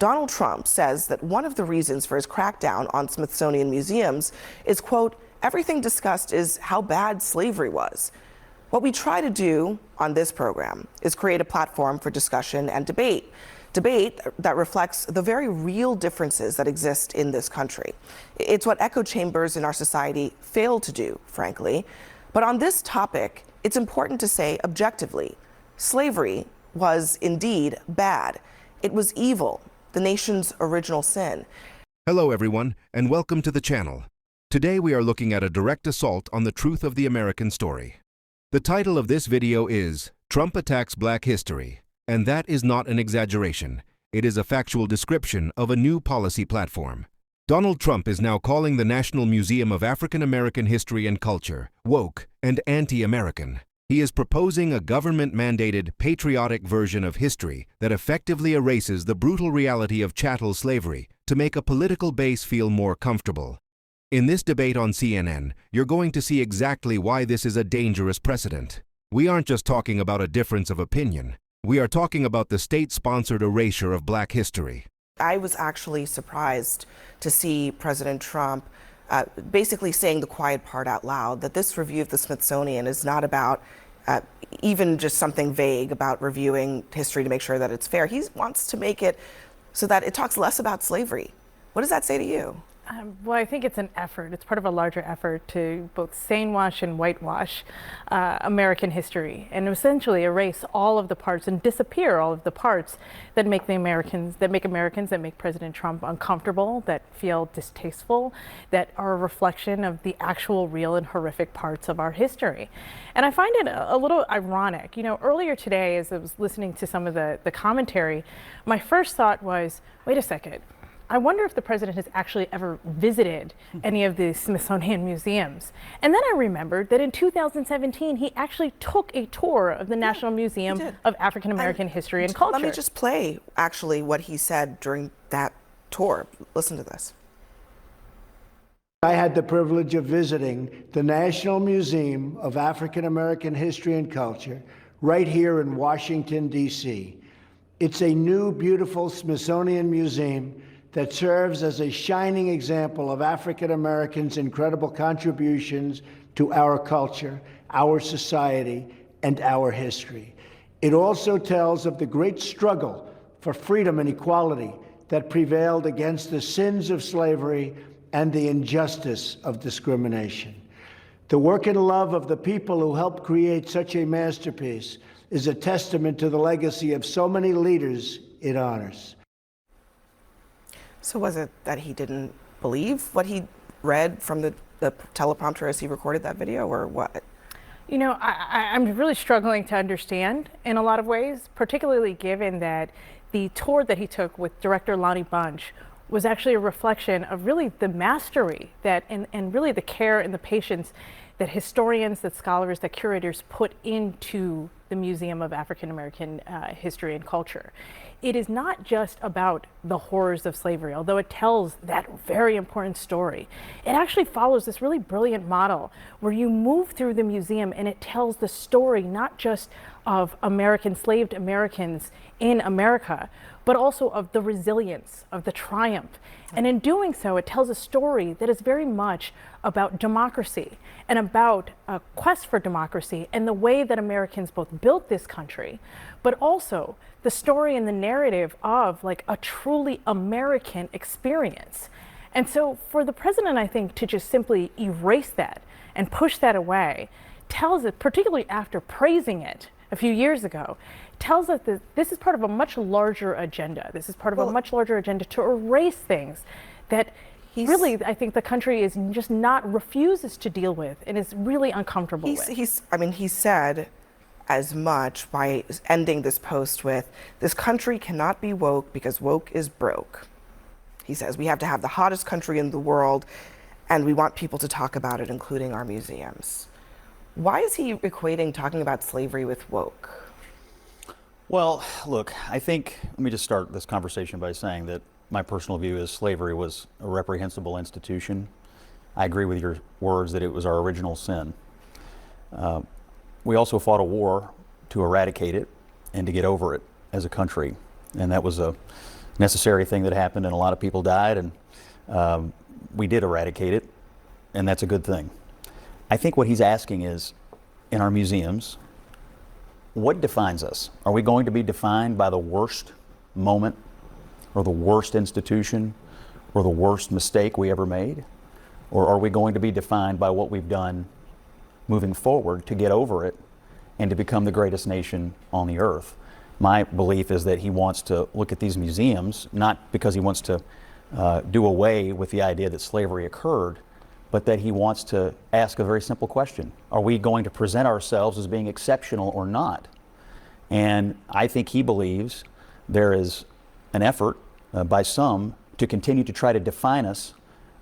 Donald Trump says that one of the reasons for his crackdown on Smithsonian museums is, quote, everything discussed is how bad slavery was. What we try to do on this program is create a platform for discussion and debate that reflects the very real differences that exist in this country. It's what echo chambers in our society fail to do, frankly. But on this topic, it's important to say objectively, slavery was indeed bad. It was evil, the nation's original sin. Hello everyone, and welcome to the channel. Today we are looking at a direct assault on the truth of the American story. The title of this video is Trump Attacks Black History, and that is not an exaggeration. It is a factual description of a new policy platform. Donald Trump is now calling the National Museum of African American History and Culture woke and anti-American. He is proposing a government-mandated, patriotic version of history that effectively erases the brutal reality of chattel slavery to make a political base feel more comfortable. In this debate on CNN, you're going to see exactly why this is a dangerous precedent. We aren't just talking about a difference of opinion. We are talking about the state-sponsored erasure of Black history. I was actually surprised to see President Trump basically saying the quiet part out loud, that this review of the Smithsonian is not about even just something vague about reviewing history to make sure that it's fair. He wants to make it so that it talks less about slavery. What does that say to you? Well, I think it's an effort. It's part of a larger effort to both sanewash and whitewash American history and essentially erase all of the parts and disappear all of the parts that make Americans, that make President Trump uncomfortable, that feel distasteful, that are a reflection of the actual real and horrific parts of our history. And I find it a little ironic. You know, earlier today, as I was listening to some of the commentary, my first thought was, wait a second. I wonder if the president has actually ever visited any of the Smithsonian museums. And then I remembered that in 2017, he actually took a tour of the National Museum of African American History and Culture. Let me just play actually what he said during that tour. Listen to this. I had the privilege of visiting the National Museum of African American History and Culture right here in Washington, D.C. It's a new, beautiful Smithsonian museum that serves as a shining example of African Americans' incredible contributions to our culture, our society, and our history. It also tells of the great struggle for freedom and equality that prevailed against the sins of slavery and the injustice of discrimination. The work and love of the people who helped create such a masterpiece is a testament to the legacy of so many leaders it honors. So was it that he didn't believe what he read from the teleprompter as he recorded that video, or what? You know, I'm really struggling to understand in a lot of ways, particularly given that the tour that he took with director Lonnie Bunch was actually a reflection of really the mastery that and really the care and the patience that historians, that scholars, that curators put into the Museum of African American History and Culture. It is not just about the horrors of slavery, although it tells that very important story. It actually follows this really brilliant model where you move through the museum and it tells the story not just of enslaved Americans in America, but also of the resilience, of the triumph. And in doing so, it tells a story that is very much about democracy and about a quest for democracy and the way that Americans both built this country, but also the story and the narrative of like a truly American experience. And so for the president, I think, to just simply erase that and push that away tells it, particularly after praising it a few years ago, tells us that this is part of a much larger agenda. This is part of a much larger agenda to erase things that really, I think the country is just refuses to deal with and is really uncomfortable with. He said as much by ending this post with, this country cannot be woke because woke is broke. He says, we have to have the hottest country in the world and we want people to talk about it, including our museums. Why is he equating talking about slavery with woke? Well, look, I think, let me just start this conversation by saying that my personal view is slavery was a reprehensible institution. I agree with your words that it was our original sin. We also fought a war to eradicate it and to get over it as a country. And that was a necessary thing that happened, and a lot of people died, and we did eradicate it, and that's a good thing. I think what he's asking is, in our museums, what defines us? Are we going to be defined by the worst moment, or the worst institution, or the worst mistake we ever made? Or are we going to be defined by what we've done moving forward to get over it and to become the greatest nation on the earth? My belief is that he wants to look at these museums, not because he wants to do away with the idea that slavery occurred, but that he wants to ask a very simple question. Are we going to present ourselves as being exceptional or not? And I think he believes there is an effort by some to continue to try to define us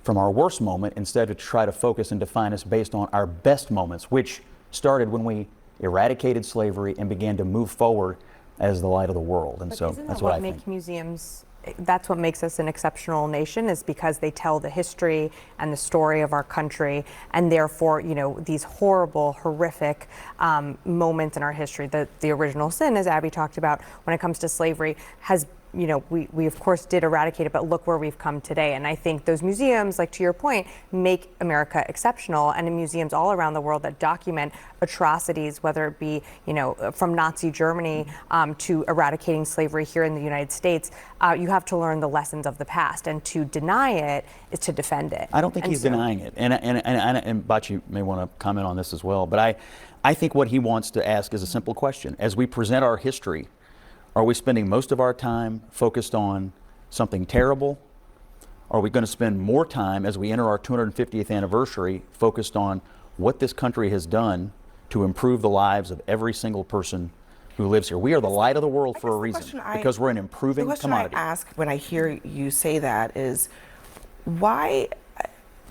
from our worst moment instead of to try to focus and define us based on our best moments, which started when we eradicated slavery and began to move forward as the light of the world. And But so isn't that's that what I make think. museums, that's what makes us an exceptional nation, is because they tell the history and the story of our country, and therefore, you know, these horrible, horrific moments in our history, the original sin, as Abby talked about, when it comes to slavery, has, you know, we of course did eradicate it, but look where we've come today. And I think those museums, like to your point, make America exceptional, and in museums all around the world that document atrocities, whether it be, you know, from Nazi Germany to eradicating slavery here in the United States, you have to learn the lessons of the past, and to deny it is to defend it. I don't think he's denying it. And Bachi may want to comment on this as well, but I think what he wants to ask is a simple question. As we present our history, are we spending most of our time focused on something terrible? Are we going to spend more time as we enter our 250th anniversary focused on what this country has done to improve the lives of every single person who lives here? We are the light of the world for a reason, because we're an improving commodity. The question I ask when I hear you say that is, why,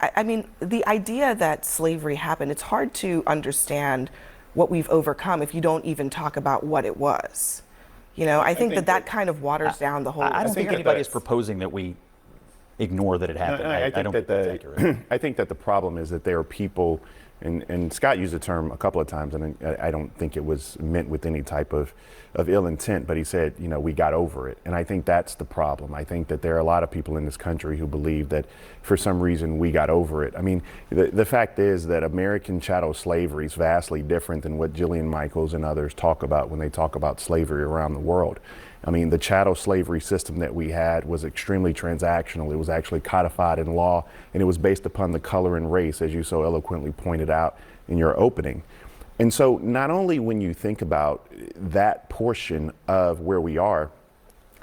I mean, the idea that slavery happened, it's hard to understand what we've overcome if you don't even talk about what it was. You know, I think that kind of waters down the whole. I don't think anybody is proposing that we ignore that it happened. I don't think that's accurate. I think that the problem is that there are people, and Scott used the term a couple of times, and I don't think it was meant with any type of ill intent, but he said, you know, we got over it. And I think that's the problem. I think that there are a lot of people in this country who believe that for some reason we got over it. I mean, the fact is that American chattel slavery is vastly different than what Jillian Michaels and others talk about when they talk about slavery around the world. I mean, the chattel slavery system that we had was extremely transactional. It was actually codified in law, and it was based upon the color and race, as you so eloquently pointed out in your opening. And so not only when you think about that portion of where we are,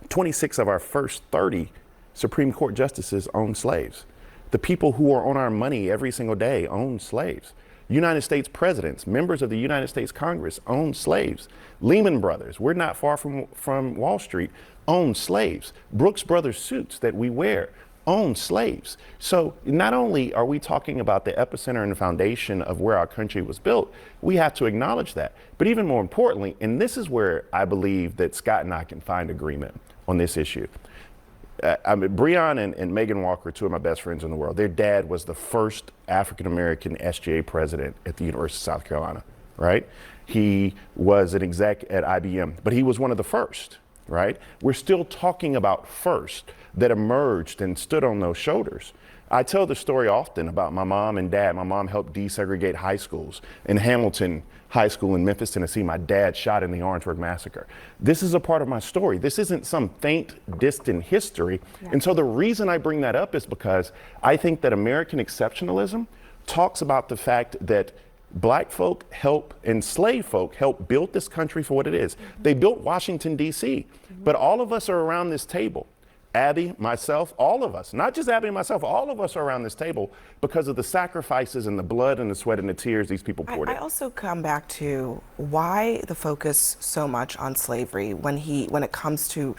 26 of our first 30 Supreme Court justices owned slaves. The people who are on our money every single day owned slaves. United States presidents, members of the United States Congress owned slaves. Lehman Brothers, we're not far from Wall Street, owned slaves. Brooks Brothers suits that we wear owned slaves. So not only are we talking about the epicenter and the foundation of where our country was built, we have to acknowledge that. But even more importantly, and this is where I believe that Scott and I can find agreement on this issue. Breon and Megan Walker, two of my best friends in the world, their dad was the first African-American SGA president at the University of South Carolina, right? He was an exec at IBM, but he was one of the first, right? We're still talking about first that emerged and stood on those shoulders. I tell the story often about my mom and dad. My mom helped desegregate high schools. In Hamilton High School in Memphis, Tennessee, my dad shot in the Orangeburg Massacre. This is a part of my story. This isn't some faint, distant history. Yeah. And so the reason I bring that up is because I think that American exceptionalism talks about the fact that Black folk enslaved folk help build this country for what it is. Mm-hmm. They built Washington, D.C., but all of us are around this table. Abby, myself, all of us, not just Abby and myself, all of us are around this table because of the sacrifices and the blood and the sweat and the tears these people poured in. I also come back to why the focus so much on slavery when it comes to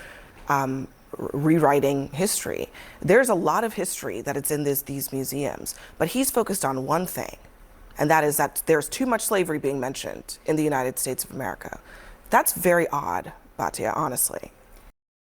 rewriting history. There's a lot of history that it's in these museums, but he's focused on one thing, and that is that there's too much slavery being mentioned in the United States of America. That's very odd, Batia, honestly.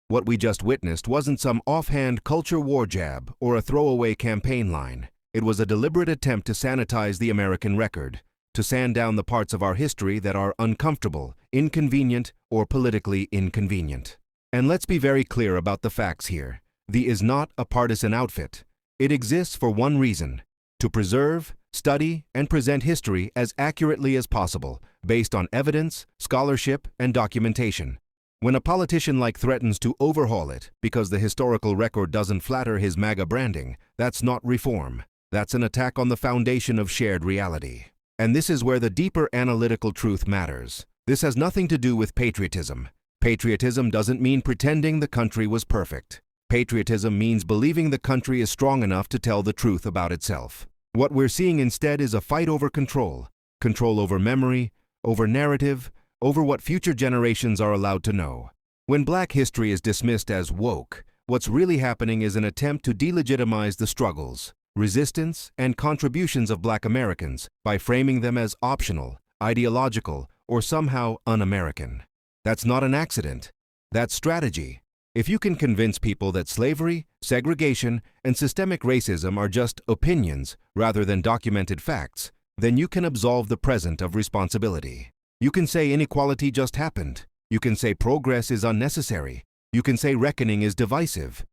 What we just witnessed wasn't some offhand culture war jab or a throwaway campaign line. It was a deliberate attempt to sanitize the American record, to sand down the parts of our history that are uncomfortable, inconvenient, or politically inconvenient. And let's be very clear about the facts here. The is not a partisan outfit. It exists for one reason: to preserve, study, and present history as accurately as possible, based on evidence, scholarship, and documentation. When a politician threatens to overhaul it because the historical record doesn't flatter his MAGA branding, that's not reform. That's an attack on the foundation of shared reality. And this is where the deeper analytical truth matters. This has nothing to do with patriotism. Patriotism doesn't mean pretending the country was perfect. Patriotism means believing the country is strong enough to tell the truth about itself. What we're seeing instead is a fight over control. Control over memory, over narrative, over what future generations are allowed to know. When Black history is dismissed as woke, what's really happening is an attempt to delegitimize the struggles, resistance, and contributions of Black Americans by framing them as optional, ideological, or somehow un-American. That's not an accident. That's strategy. If you can convince people that slavery, segregation, and systemic racism are just opinions rather than documented facts, then you can absolve the present of responsibility. You can say inequality just happened. You can say progress is unnecessary. You can say reckoning is divisive.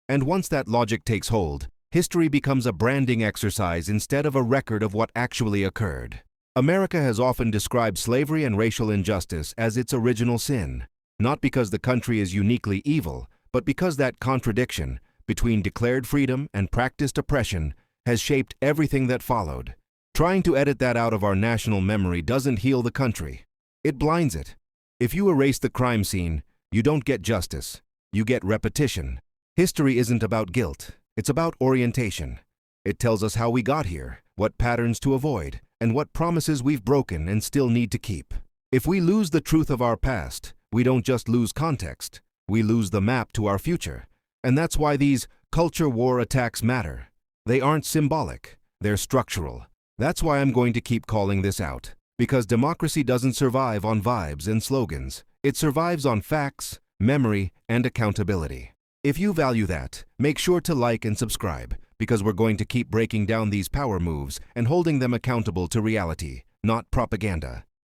And once that logic takes hold, history becomes a branding exercise instead of a record of what actually occurred. America has often described slavery and racial injustice as its original sin, not because the country is uniquely evil, but because that contradiction between declared freedom and practiced oppression has shaped everything that followed. Trying to edit that out of our national memory doesn't heal the country. It blinds it. If you erase the crime scene, you don't get justice. You get repetition. History isn't about guilt. It's about orientation. It tells us how we got here, what patterns to avoid, and what promises we've broken and still need to keep. If we lose the truth of our past, we don't just lose context. We lose the map to our future. And that's why these culture war attacks matter. They aren't symbolic. They're structural. That's why I'm going to keep calling this out. Because democracy doesn't survive on vibes and slogans. It survives on facts, memory, and accountability. If you value that, make sure to like and subscribe, because we're going to keep breaking down these power moves and holding them accountable to reality, not propaganda.